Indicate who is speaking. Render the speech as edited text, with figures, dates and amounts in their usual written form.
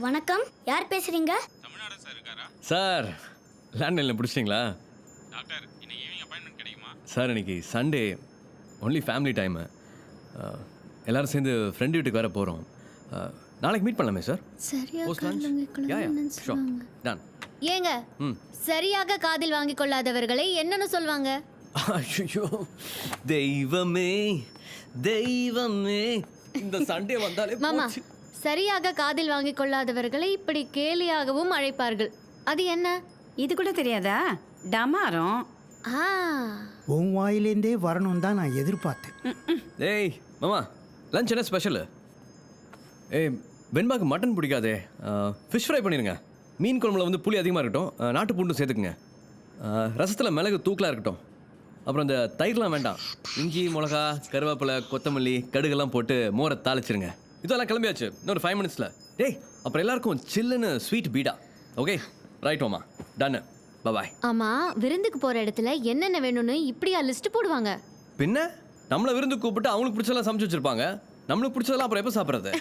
Speaker 1: வணக்கம், யார் பேசுறீங்க?
Speaker 2: தமிழ்நாடு சார் இருக்காரா?
Speaker 3: சார் லேண்ட்லைனில் பிடிச்சிட்டிங்களா?
Speaker 2: டாக்டர் இன்னைக்கு ஈவினிங் அப்பாயின்மெண்ட் கிடைக்குமா?
Speaker 3: சார் இன்னைக்கு சண்டே, ஒன்லி ஃபேமிலி டைமு. எல்லோரும் சேர்ந்து ஃப்ரெண்டு வீட்டுக்கு வேறு போகிறோம். நாளைக்கு மீட் பண்ணலாமே sir? Post lunch? Yeah, yeah, sure. Done.
Speaker 4: ஏங்க சரியாக காதில் வாங்கிக் கொள்ளாதவர்களை என்னன்னு சொல்வாங்க?
Speaker 3: ஐயோ தெய்வமே தெய்வமே, இந்த சண்டே வந்தாலே
Speaker 4: மாமா,
Speaker 3: போச்சு.
Speaker 4: சரியாக காதில் வாங்கிக் கொள்ளாதவர்களை இப்படி கேலியாகவும் அழைப்பார்கள். அது என்ன?
Speaker 5: இது கூட தெரியாதா? டமாரம்.
Speaker 4: ஆ,
Speaker 6: உன் வாயிலேருந்தே வரணும் தான் நான் எதிர்பார்த்தேன்.
Speaker 3: ஏய் மாமா, லஞ்ச் என்ன ஸ்பெஷலு? ஏய் வெண்பாக்கு மட்டன் பிடிக்காதே, ஃபிஷ் ஃப்ரை பண்ணிடுங்க. மீன் குழம்புல வந்து புளி அதிகமாக இருக்கட்டும், நாட்டு பூண்டு சேர்த்துக்குங்க. ரசத்தில் மிளகு தூக்கலாக இருக்கட்டும். அப்புறம் இந்த தயிர்லாம் வேண்டாம். இஞ்சி மிளகா கருவேப்பிலை கொத்தமல்லி கடுகெல்லாம் போட்டு மோரை தாளிச்சிருங்க. இதெல்லாம் கிளம்பியாச்சு, இன்னொரு 5 மினிட்ஸில். டேய் அப்புறம் எல்லாருக்கும் சில்லுன்னு ஸ்வீட் பீடா. ஓகே ரைட் மாமா, டன்னு. பாய்.
Speaker 4: ஆமா, விருந்துக்கு போற இடத்துல என்னென்ன வேணும்னு இப்படியா லிஸ்ட் போடுவாங்க?
Speaker 3: பின்ன நம்மளை விருந்து கூப்பிட்டு அவங்களுக்கு பிடிச்சதெல்லாம் சமைச்சு வச்சிருப்பாங்க. நம்மளுக்கு பிடிச்சதெல்லாம் அப்புறம் எப்போ சாப்பிட்றது?